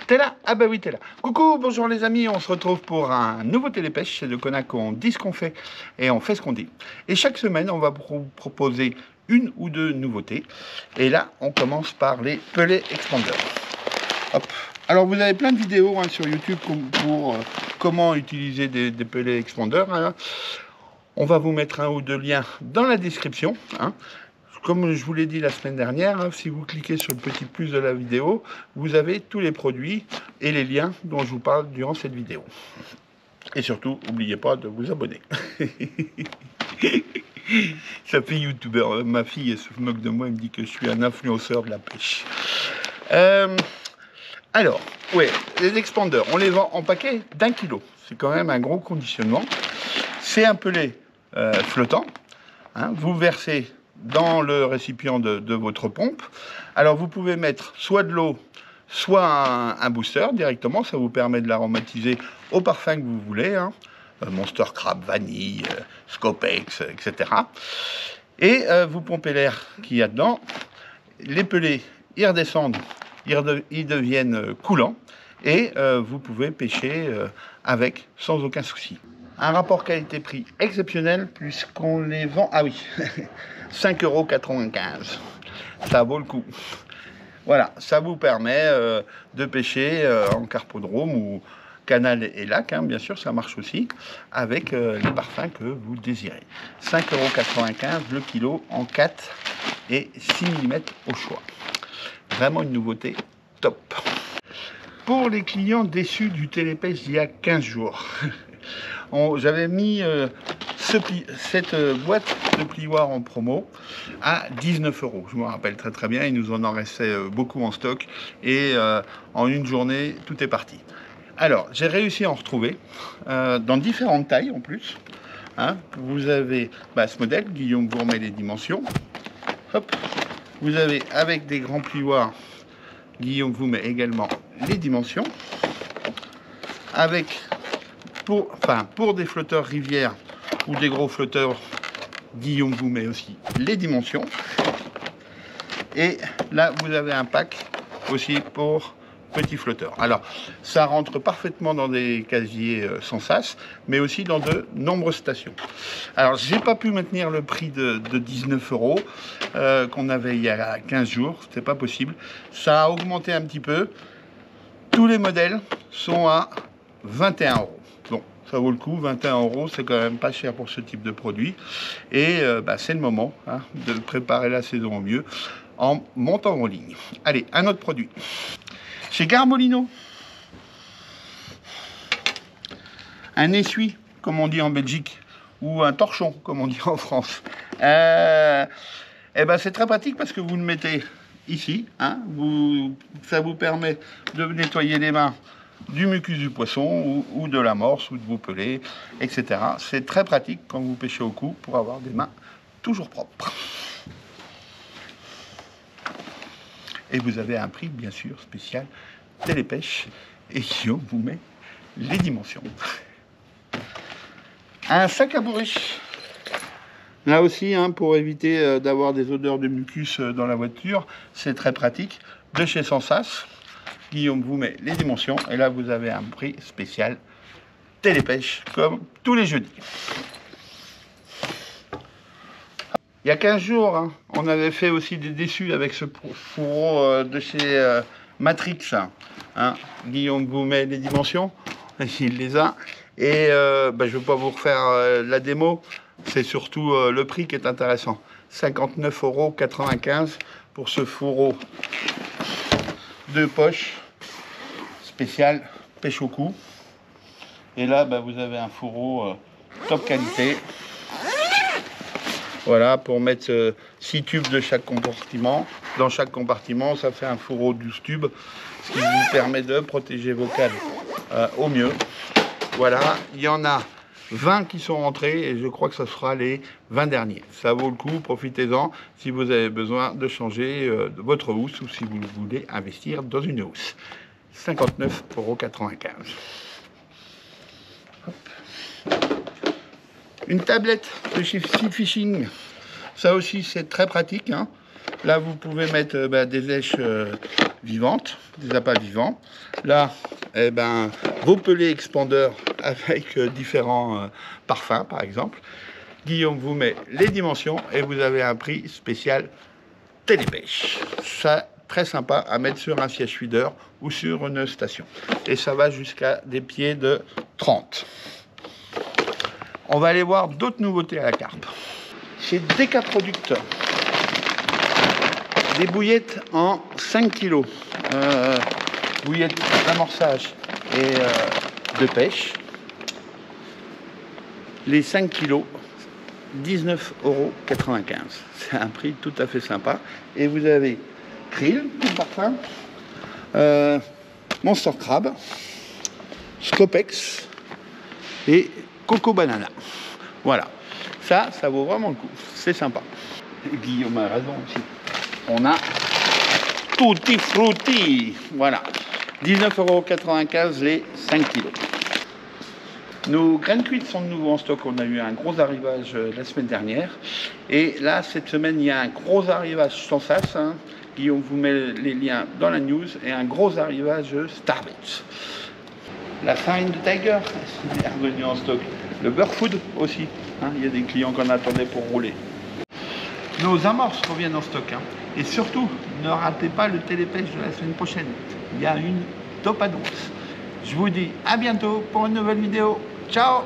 T'es là? Ah bah oui, t'es là. Coucou, bonjour les amis, on se retrouve pour un nouveau télépêche. C'est de Konak, on dit ce qu'on fait et on fait ce qu'on dit. Et chaque semaine, on va vous proposer une ou deux nouveautés. Et là, on commence par les pelets expanders. Hop. Alors, vous avez plein de vidéos sur YouTube pour comment utiliser des pelets expanders. Hein. On va vous mettre un ou deux liens dans la description. Comme je vous l'ai dit la semaine dernière, si vous cliquez sur le petit plus de la vidéo, vous avez tous les produits et les liens dont je vous parle durant cette vidéo. Et surtout, n'oubliez pas de vous abonner. Ça fait youtubeur. Ma fille, elle se moque de moi, elle me dit que je suis un influenceur de la pêche. Alors, ouais, les expanders, on les vend en paquet d'1 kilo. C'est quand même un gros conditionnement. C'est un pelet flottant. Vous versez dans le récipient de votre pompe. Alors vous pouvez mettre soit de l'eau, soit un booster directement. Ça vous permet de l'aromatiser au parfum que vous voulez. Monster Crab, vanille, Scopex, etc. Et vous pompez l'air qu'il y a dedans. Les pelets, ils redescendent, ils deviennent coulants. Et vous pouvez pêcher avec sans aucun souci. Un rapport qualité-prix exceptionnel puisqu'on les vend... Ah oui, 5,95 €. Ça vaut le coup. Voilà, ça vous permet de pêcher en carpodrome ou canal et lac, bien sûr, ça marche aussi, avec les parfums que vous désirez. 5,95 € le kilo en 4 et 6 mm au choix. Vraiment une nouveauté top. Pour les clients déçus du télépêche d'il y a 15 jours, j'avais mis cette boîte de plioir en promo à 19 €. Je me rappelle très bien, il nous en restait beaucoup en stock et en une journée, tout est parti. Alors, j'ai réussi à en retrouver dans différentes tailles en plus. Vous avez ce modèle, Guillaume Gourmet les dimensions. Hop. Vous avez avec des grands plioirs, Guillaume vous met également les dimensions. Avec, pour des flotteurs rivières ou des gros flotteurs, Guillaume vous met aussi les dimensions. Et là, vous avez un pack aussi pour petits flotteurs. Alors, ça rentre parfaitement dans des casiers sans sas, mais aussi dans de nombreuses stations. Alors, j'ai pas pu maintenir le prix de 19 € qu'on avait il y a 15 jours. C'était pas possible. Ça a augmenté un petit peu. Tous les modèles sont à 21 €. Bon, ça vaut le coup, 21 €, c'est quand même pas cher pour ce type de produit. Et c'est le moment de préparer la saison au mieux en montant en ligne. Allez, un autre produit. Chez Garmolino, un essuie, comme on dit en Belgique, ou un torchon, comme on dit en France. C'est très pratique parce que vous le mettez ici. Ça vous permet de nettoyer les mains du mucus du poisson ou de l'amorce ou de vos pelets, etc. C'est très pratique quand vous pêchez au cou pour avoir des mains toujours propres. Et vous avez un prix, bien sûr, spécial télépêche. Et Guillaume vous met les dimensions. Un sac à bourriche. Là aussi, pour éviter d'avoir des odeurs de mucus dans la voiture, c'est très pratique. De chez Sensas, Guillaume vous met les dimensions. Et là, vous avez un prix spécial télépêche, comme tous les jeudis. Il y a 15 jours, on avait fait aussi des déçus avec ce fourreau de chez Matrix. Guillaume vous met les dimensions, il les a. Et je ne vais pas vous refaire la démo, c'est surtout le prix qui est intéressant. 59,95 € pour ce fourreau de poche spécial pêche au cou. Et là, vous avez un fourreau top qualité. Voilà, pour mettre 6 tubes de chaque compartiment. Dans chaque compartiment, ça fait un fourreau de 12 tubes, ce qui vous permet de protéger vos cales au mieux. Voilà, il y en a 20 qui sont rentrés et je crois que ce sera les 20 derniers. Ça vaut le coup, profitez-en si vous avez besoin de changer votre housse ou si vous voulez investir dans une housse. 59,95 €. Une tablette de chez Sea Fishing, ça aussi c'est très pratique. Là, vous pouvez mettre des lèches vivantes, des appâts vivants. Là, eh ben, vos pelés expandeurs avec différents parfums, par exemple. Guillaume vous met les dimensions et vous avez un prix spécial Télépêche. Ça, très sympa à mettre sur un siège feeder ou sur une station. Et ça va jusqu'à des pieds de 30. On va aller voir d'autres nouveautés à la carpe. Chez DK Producteurs, des bouillettes en 5 kg. Bouillettes d'amorçage et de pêche. Les 5 kg, 19,95 €. C'est un prix tout à fait sympa. Et vous avez Krill, parfum, Monster Crab, Scopex et Coco Banana. Voilà. Ça vaut vraiment le coup. C'est sympa. Et Guillaume a raison aussi. On a Tutti Frutti. Voilà. 19,95 € les 5 kg. Nos graines cuites sont de nouveau en stock. On a eu un gros arrivage la semaine dernière. Et là, cette semaine, il y a un gros arrivage sans sas. Guillaume vous met les liens dans la news. Et un gros arrivage Starbait. La farine de Tiger est revenue en stock. Le beurre food aussi. Il y a des clients qu'on attendait pour rouler. Nos amorces reviennent en stock. Et surtout, ne ratez pas le télépêche de la semaine prochaine. Il y a une top annonce. Je vous dis à bientôt pour une nouvelle vidéo. Ciao!